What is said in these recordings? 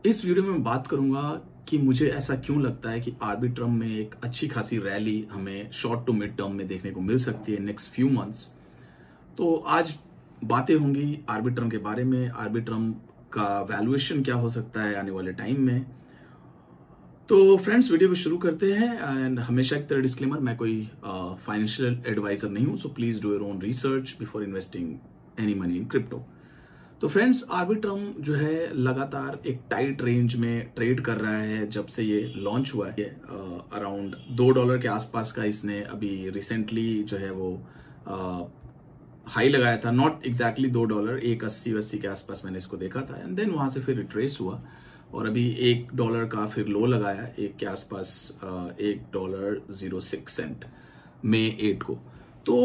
इस वीडियो में मैं बात करूंगा कि मुझे ऐसा क्यों लगता है कि आर्बिट्रम में एक अच्छी खासी रैली हमें शॉर्ट टू मिड टर्म में देखने को मिल सकती है नेक्स्ट फ्यू मंथ्स। तो आज बातें होंगी आर्बिट्रम के बारे में, आर्बिट्रम का वैल्यूएशन क्या हो सकता है आने वाले टाइम में। तो फ्रेंड्स, वीडियो को शुरू करते हैं। एंड हमेशा की तरह डिस्क्लेमर, मैं कोई फाइनेंशियल एडवाइजर नहीं हूं, so please do your own research before investing any money in crypto. तो फ्रेंड्स, आर्बिट्रम जो है लगातार एक टाइट रेंज में ट्रेड कर रहा है जब से ये लॉन्च हुआ है। अराउंड $2 के आसपास का इसने अभी रिसेंटली जो है वो हाई लगाया था। नॉट एग्जैक्टली $2, 1.80 के आसपास मैंने इसको देखा था। एंड देन वहां से फिर रिट्रेस हुआ और अभी $1 का फिर लो लगाया, 1 के आसपास, $1.06 मई 8 को। तो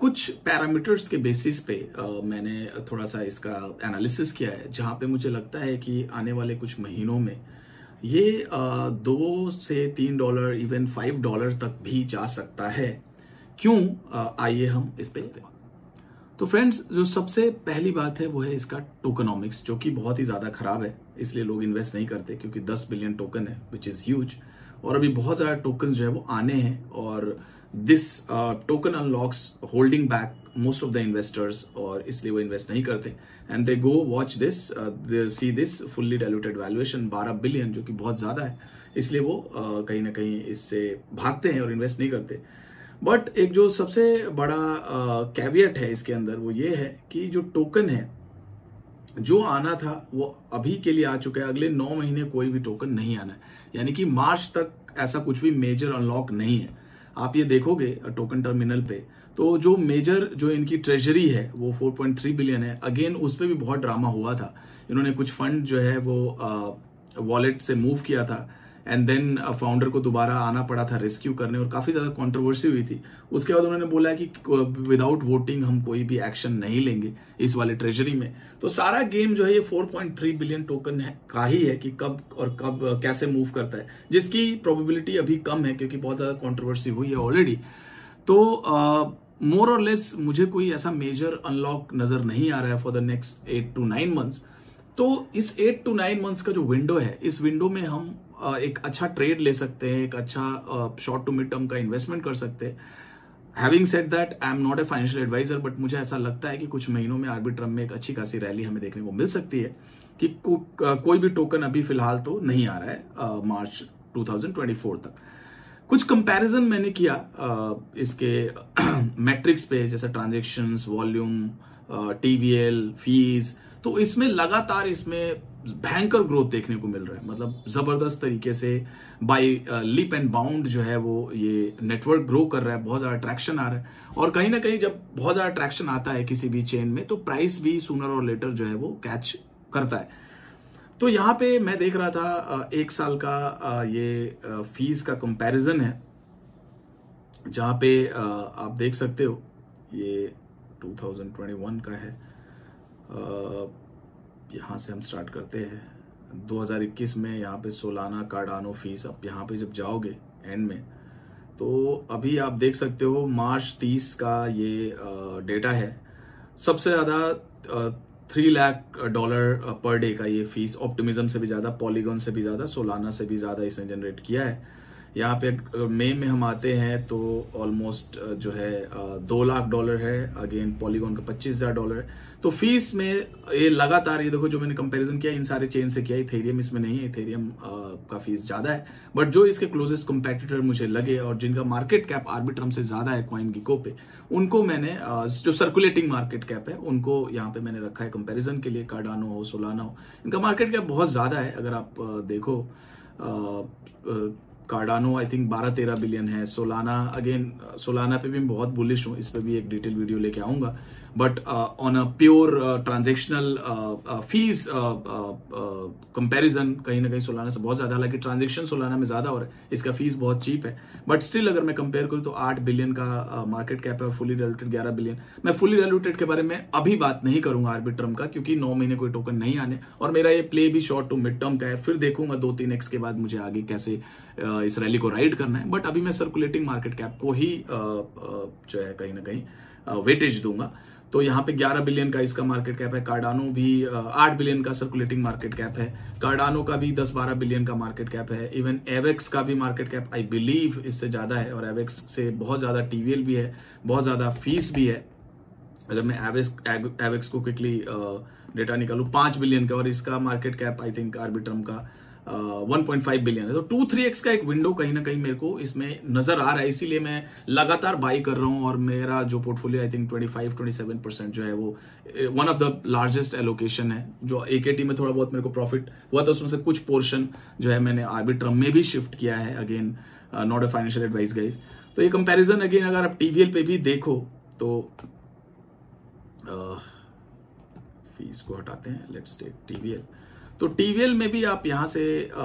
कुछ पैरामीटर्स के बेसिस पे मैंने थोड़ा सा इसका एनालिसिस किया है, जहां पे मुझे लगता है कि आने वाले कुछ महीनों में ये $2 से $3, इवन $5 तक भी जा सकता है। क्यों? आइए हम इस पे। तो फ्रेंड्स, जो सबसे पहली बात है वो है इसका टोकनॉमिक्स, जो कि बहुत ही ज्यादा खराब है, इसलिए लोग इन्वेस्ट नहीं करते, क्योंकि 10 बिलियन टोकन है विच इज ह्यूज, और अभी बहुत ज्यादा टोकन जो है वो आने हैं, और this token unlocks holding back most of the investors, और इसलिए वो इन्वेस्ट नहीं करते। And they go watch this, they see this fully diluted valuation 12 billion, जो कि बहुत ज्यादा है, इसलिए वो कहीं ना कहीं इससे भागते हैं और इन्वेस्ट नहीं करते। बट एक जो सबसे बड़ा कैवियट है इसके अंदर वो ये है कि जो टोकन है जो आना था वो अभी के लिए आ चुका है, अगले 9 महीने कोई भी टोकन नहीं आना है, यानी कि मार्च तक ऐसा कुछ भी मेजर अनलॉक नहीं है। आप ये देखोगे टोकन टर्मिनल पे, तो जो मेजर जो इनकी ट्रेजरी है वो 4.3 बिलियन है। अगेन उस पर भी बहुत ड्रामा हुआ था, इन्होंने कुछ फंड जो है वो वॉलेट से मूव किया था, एंड देन फाउंडर को दोबारा आना पड़ा था रेस्क्यू करने, और काफी ज्यादा कंट्रोवर्सी हुई थी। उसके बाद उन्होंने बोला कि विदाउट वोटिंग हम कोई भी एक्शन नहीं लेंगे इस वाले ट्रेजरी में। तो सारा गेम जो है ये 4.3 बिलियन टोकन है का ही है कि कब और कब कैसे मूव करता है, जिसकी प्रोबेबिलिटी अभी कम है क्योंकि बहुत ज्यादा कंट्रोवर्सी हुई है ऑलरेडी। तो मोर और लेस मुझे कोई ऐसा मेजर अनलॉक नजर नहीं आ रहा है for the next 8 to 9 months. तो इस 8 to 9 मंथ्स का जो विंडो है, इस विंडो में हम एक अच्छा ट्रेड ले सकते हैं, एक अच्छा शॉर्ट टू मिड टर्म का इन्वेस्टमेंट कर सकते हैं। Having said that, I am not a financial advisor, but मुझे ऐसा लगता है कि कुछ महीनों में आर्बिट्रम में एक अच्छी खासी रैली हमें देखने को मिल सकती है, कि कोई भी टोकन अभी फिलहाल तो नहीं आ रहा है मार्च 2024 तक। कुछ कंपैरिजन मैंने किया इसके मैट्रिक्स पे, जैसे ट्रांजैक्शंस, वॉल्यूम, टीवीएल, फीस। तो इसमें लगातार इसमें भयंकर ग्रोथ देखने को मिल रहा है, मतलब जबरदस्त तरीके से बाय लीप एंड बाउंड जो है वो ये नेटवर्क ग्रो कर रहा है, बहुत ज्यादा ट्रैक्शन आ रहा है। और कहीं ना कहीं जब बहुत ज्यादा ट्रैक्शन आता है किसी भी चेन में, तो प्राइस भी सूनर और लेटर जो है वो कैच करता है। तो यहाँ पे मैं देख रहा था 1 साल का ये फीस का कंपैरिजन है, जहां पे आप देख सकते हो ये 2021 का है। यहाँ से हम स्टार्ट करते हैं 2021 में। यहाँ पे सोलाना कार्डानो फीस, अब यहाँ पे जब जाओगे एंड में, तो अभी आप देख सकते हो मार्च 30 का ये डेटा है। सबसे ज्यादा $3 लाख पर डे का ये फीस, ऑप्टिमिज्म से भी ज्यादा, पॉलीगॉन से भी ज्यादा, सोलाना से भी ज्यादा इसने जनरेट किया है। यहाँ पे मई में हम आते हैं तो ऑलमोस्ट जो है $2 लाख है, अगेन पॉलीगॉन का $25,000 है। तो फीस में ये लगातार, ये देखो जो मैंने कंपैरिजन किया इन सारे चेन से किया, इथेरियम इसमें नहीं है, इथेरियम का फीस ज्यादा है। बट जो इसके क्लोजेस्ट कंपेटिटर मुझे लगे और जिनका मार्केट कैप आर्बिट्रम से ज्यादा है CoinGecko पे, उनको मैंने जो सर्कुलेटिंग मार्केट कैप है उनको यहाँ पे मैंने रखा है कंपेरिजन के लिए। कार्डानो हो, सोलाना हो, इनका मार्केट कैप बहुत ज्यादा है। अगर आप देखो, कार्डानो आई थिंक 12-13 बिलियन है। सोलाना, अगेन सोलाना पे भी मैं बहुत बुलिश हूँ, इस पे भी एक डिटेल वीडियो लेके आऊंगा। But on a pure transactional fees comparison, कहीं ना कहीं सोलाना से बहुत ज्यादा, हालांकि ट्रांजेक्शन सोलाना में ज्यादा हो रहा है, इसका फीस बहुत चीप है। बट स्टिल अगर मैं कंपेयर करूँ तो 8 बिलियन का मार्केट कैप है और फुली डाइल्यूटेड 11 बिलियन। मैं फुली डाइल्यूटेड के बारे में अभी बात नहीं करूंगा आर्बिट्रम का, क्योंकि 9 महीने कोई टोकन नहीं आने, और मेरा ये प्ले भी शॉर्ट टू मिड टर्म का है। फिर देखूंगा 2-3x के बाद मुझे आगे कैसे इस रैली को राइड करना है। बट अभी मैं सर्कुलेटिंग मार्केट कैप को ही जो है कहीं ना कहीं वेटेज दूंगा। तो यहाँ पे 11 बिलियन का इसका मार्केट कैप है। कार्डानो भी 8 बिलियन का सर्कुलेटिंग मार्केट कैप है। कार्डानो का भी 10-12 बिलियन का मार्केट कैप है। इवन एवेक्स का भी मार्केट कैप आई बिलीव इससे ज्यादा है, और एवेक्स से बहुत ज्यादा टीवीएल भी है, बहुत ज्यादा फीस भी है। अगर मैं एवेक्स को क्विकली डेटा निकालूं 5 बिलियन का, और इसका market cap I think Arbitrum का 1.5 बिलियन है। तो 2-3x का एक विंडो कहीं ना कहीं मेरे को इसमें नजर आ रहा है, इसीलिए मैं लगातार बाई कर रहा हूं। और मेरा जो पोर्टफोलियो आई थिंक 25-27% जो है वो one of the largest allocation है। जो एकेटी में थोड़ा बहुत मेरे को प्रॉफिट हुआ था, उसमें से कुछ पोर्शन जो है मैंने आर्बिट्रम में भी शिफ्ट किया है। Again not a financial advice guys. तो ये कंपेरिजन अगेन अगर आप टीवीएल पे भी देखो तो फीस को हटाते हैं, लेट्स टेक टीवीएल। तो टीवीएल में भी आप यहां से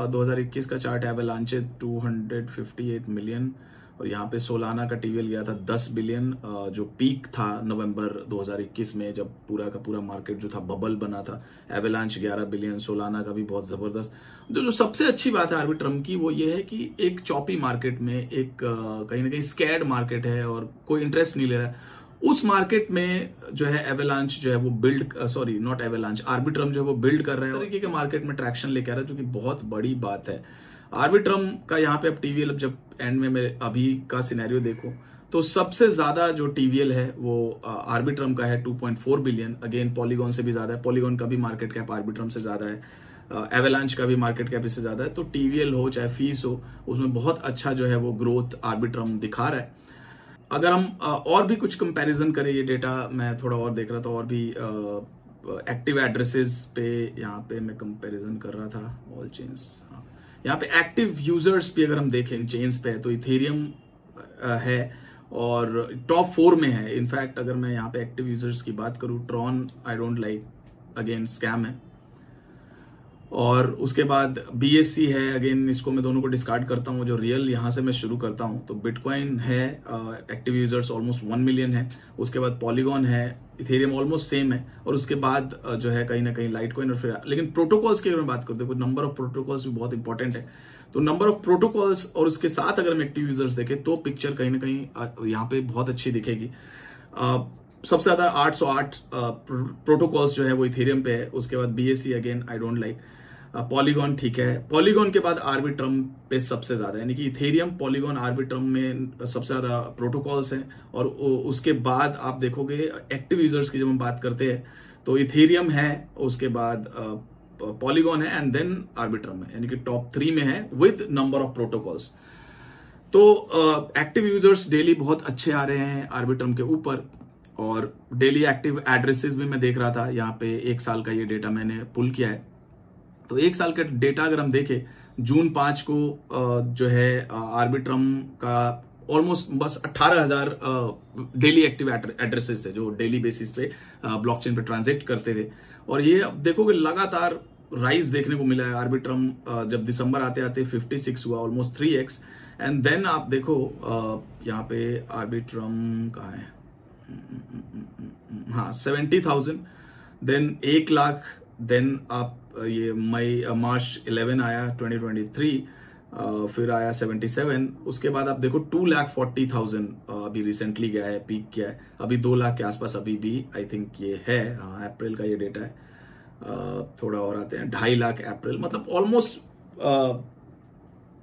2021 का चार्ट एवलांच 258 मिलियन, और यहाँ पे सोलाना का टीवीएल गया था 10 बिलियन, जो पीक था नवंबर 2021 में, जब पूरा का पूरा मार्केट जो था बबल बना था। एवलांच 11 बिलियन, सोलाना का भी बहुत जबरदस्त। जो सबसे अच्छी बात है आर्बिट्रम की वो ये है कि एक चॉपी मार्केट में, एक कहीं ना कहीं स्कैर्ड मार्केट है और कोई इंटरेस्ट नहीं ले रहा है, उस मार्केट में जो है एवलांच जो है वो आर्बिट्रम जो है वो बिल्ड कर रहा है, तरीके के मार्केट में ट्रैक्शन लेके आ रहा है, जो कि बहुत बड़ी बात है। आर्बिट्रम का यहाँ पे अब टीवीएल, अब जब एंड में मैं अभी का सिनेरियो देखो तो सबसे ज्यादा जो टीवीएल है वो आर्बिट्रम का है 2.4 बिलियन। अगेन पॉलीगॉन से भी ज्यादा है, पॉलीगॉन का भी मार्केट कैप आर्बिट्रम से ज्यादा है, एवलांच का भी मार्केट कैप इससे ज्यादा है। तो टीवीएल हो चाहे फीस हो, उसमें बहुत अच्छा जो है वो ग्रोथ आर्बिट्रम दिखा रहा है। अगर हम और भी कुछ कंपैरिजन करें, ये डेटा मैं थोड़ा और देख रहा था, और भी एक्टिव एड्रेसेस पे यहाँ पे मैं कंपैरिजन कर रहा था, ऑल चेन्स। हाँ, यहाँ पे एक्टिव यूजर्स भी अगर हम देखें चेन्स पे, तो इथेरियम है और टॉप 4 में है। इनफैक्ट अगर मैं यहाँ पे एक्टिव यूजर्स की बात करूँ, Tron I don't like, again scam है। और उसके बाद BSC है, अगेन इसको मैं दोनों को डिस्कार्ड करता हूं। जो रियल यहां से मैं शुरू करता हूं तो बिटकॉइन है, एक्टिव यूजर्स ऑलमोस्ट 1 मिलियन है। उसके बाद पॉलीगॉन है, इथेरियम ऑलमोस्ट सेम है, और उसके बाद जो है कहीं ना कहीं लाइटकॉइन। और फिर लेकिन प्रोटोकॉल्स की अगर मैं बात करते हैं, नंबर ऑफ प्रोटोकॉल्स भी बहुत इंपॉर्टेंट है। तो नंबर ऑफ प्रोटोकॉल्स और उसके साथ अगर हम एक्टिव यूजर्स देखें तो पिक्चर कहीं ना कहीं यहाँ पे बहुत अच्छी दिखेगी। सबसे ज्यादा 808 प्रोटोकॉल्स जो है वो इथेरियम पे है। उसके बाद BSC again I don't like. Polygon ठीक है, पॉलीगॉन के बाद आर्बिट्रम पे सबसे ज्यादा, यानी कि इथेरियम, पॉलीगॉन, आर्बिट्रम में सबसे ज्यादा प्रोटोकॉल्स हैं। और उसके बाद आप देखोगे एक्टिव यूजर्स की जब हम बात करते हैं तो इथेरियम है, उसके बाद पॉलीगॉन है, एंड देन आर्बिट्रम है, यानी कि टॉप 3 में है विद नंबर ऑफ प्रोटोकॉल्स। तो एक्टिव यूजर्स डेली बहुत अच्छे आ रहे हैं आर्बिट्रम के ऊपर, और डेली एक्टिव एड्रेसेस भी मैं देख रहा था। यहाँ पे 1 साल का ये डेटा मैंने पुल किया है। तो 1 साल का डेटा अगर हम देखें, जून 5 को जो है आर्बिट्रम का ऑलमोस्ट बस 18,000 डेली एक्टिव एड्रेसेस थे जो डेली बेसिस पे ब्लॉकचेन पे ट्रांजेक्ट करते थे। और ये अब देखोगे लगातार राइज देखने को मिला है। आर्बिट्रम जब दिसंबर आते आते 56 हुआ, ऑलमोस्ट 3x। एंड देन आप देखो यहाँ पे आर्बिट्रम कहाँ है, हाँ 70,000, देन 1 लाख, देन आप ये मार्च 11 आया 2023, फिर आया 77। उसके बाद आप देखो 2,40,000 अभी रिसेंटली गया है, पीक किया है, अभी 2 लाख के आसपास अभी भी आई थिंक ये है। हाँ, अप्रैल का ये डेटा है। थोड़ा और आते हैं, 2.5 लाख अप्रैल, मतलब ऑलमोस्ट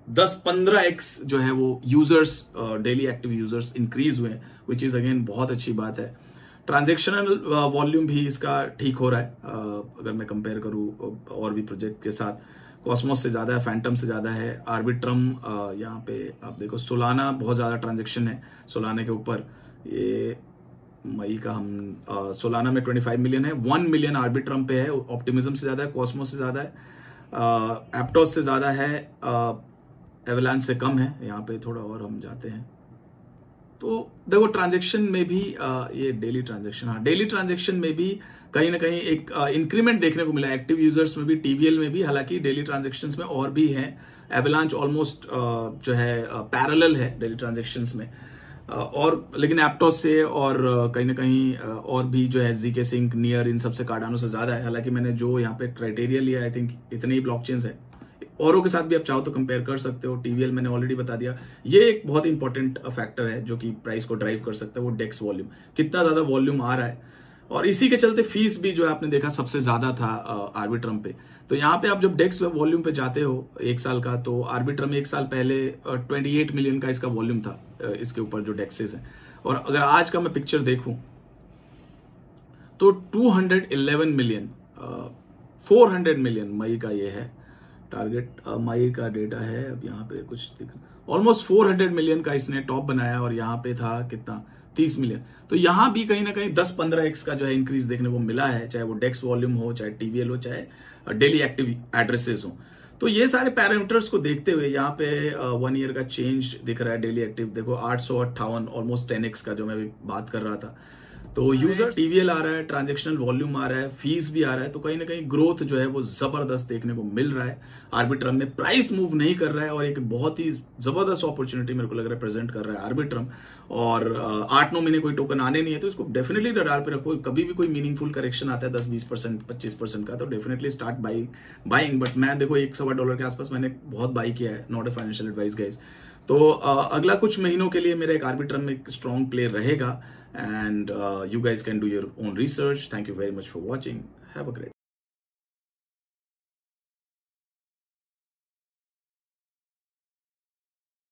10-15x जो है वो users, daily active users increase हुए, विच इज अगेन बहुत अच्छी बात है। ट्रांजैक्शनल वॉल्यूम भी इसका ठीक हो रहा है, अगर मैं कंपेयर करूं और भी प्रोजेक्ट के साथ। कॉस्मोस से ज्यादा है, फैंटम से ज्यादा है, आर्बिट्रम यहाँ पे आप देखो, सोलाना बहुत ज्यादा ट्रांजैक्शन है सोलाना के ऊपर। ये मई का हम सोलाना में 25 मिलियन है, 1 मिलियन आर्बिट्रम पे है। ऑप्टिमिज्म से ज्यादा है, कॉस्मोस से ज्यादा है, एप्टोस से ज्यादा है, एवलांच से कम है। यहाँ पे थोड़ा और हम जाते हैं तो देखो ट्रांजैक्शन में भी ये डेली ट्रांजैक्शन, हाँ डेली ट्रांजैक्शन में भी कहीं ना कहीं एक इंक्रीमेंट देखने को मिला, एक्टिव यूजर्स में भी, टीवीएल में भी। हालांकि डेली ट्रांजैक्शंस में और भी है, एवलांच ऑलमोस्ट जो है पैरेलल है डेली ट्रांजैक्शंस में, और लेकिन एप्टोस से और कहीं ना कहीं और भी जो है जीके सिंक, नियर, इन सबसे कार्डानो से ज्यादा है। हालांकि मैंने जो यहाँ पे क्राइटेरिया लिया आई थिंक इतने ही ब्लॉकचेन्स है, औरों के साथ भी आप चाहो तो कंपेयर कर सकते हो। टीवीएल मैंने ऑलरेडी बता दिया। ये एक बहुत इंपॉर्टेंट फैक्टर है जो कि प्राइस को ड्राइव कर सकता है, वो डेक्स वॉल्यूम, कितना ज्यादा वॉल्यूम आ रहा है। और इसी के चलते फीस भी जो है आपने देखा सबसे ज्यादा था आर्बिट्रम पे। तो यहाँ पे आप जब डेक्स वॉल्यूम पे जाते हो 1 साल का, तो आर्बिट्रम 1 साल पहले 28 मिलियन का इसका वॉल्यूम था, इसके ऊपर जो डेक्सेस हैं। और अगर आज का मैं पिक्चर देखूं तो 211 मिलियन, 400 मिलियन मई का ये है टारगेट, मई का डेटा है। अब यहाँ पे कुछ दिख, ऑलमोस्ट 400 मिलियन का इसने टॉप बनाया, और यहाँ पे था कितना, 30 मिलियन। तो यहाँ भी कहीं ना कहीं 10-15x का जो है इंक्रीज देखने को मिला है, चाहे वो डेक्स वॉल्यूम हो, चाहे टीवीएल हो, चाहे डेली एक्टिव एड्रेसेस हो। तो ये सारे पैरामीटर्स को देखते हुए यहाँ पे 1 ईयर का चेंज दिख रहा है। डेली एक्टिव देखो 858, ऑलमोस्ट 10x का जो मैं अभी बात कर रहा था। तो यूजर टीवीएल आ रहा है, ट्रांजैक्शनल वॉल्यूम आ रहा है, फीस भी आ रहा है, तो कहीं ना कहीं ग्रोथ जो है वो जबरदस्त देखने को मिल रहा है। आर्बिट्रम में प्राइस मूव नहीं कर रहा है, और एक बहुत ही जबरदस्त अपॉर्चुनिटी मेरे को लग रहा है प्रेजेंट कर रहा है आर्बिट्रम। और 8-9 महीने कोई टोकन आने नहीं है, तो इसको डेफिनेटली रडार पे रखो। कभी भी कोई मीनिंगफुल करेक्शन आता है 10-20%, 25% का, तो डेफिनेटली स्टार्ट बाइंग। बट मैं देखो $1-1.25 के आसपास मैंने बहुत बाई किया है, not a financial advice guys. तो अगला कुछ महीनों के लिए मेरा एक आर्बिट्रम में एक स्ट्रॉन्ग प्ले रहेगा, and you guys can do your own research. Thank you very much for watching. Have a great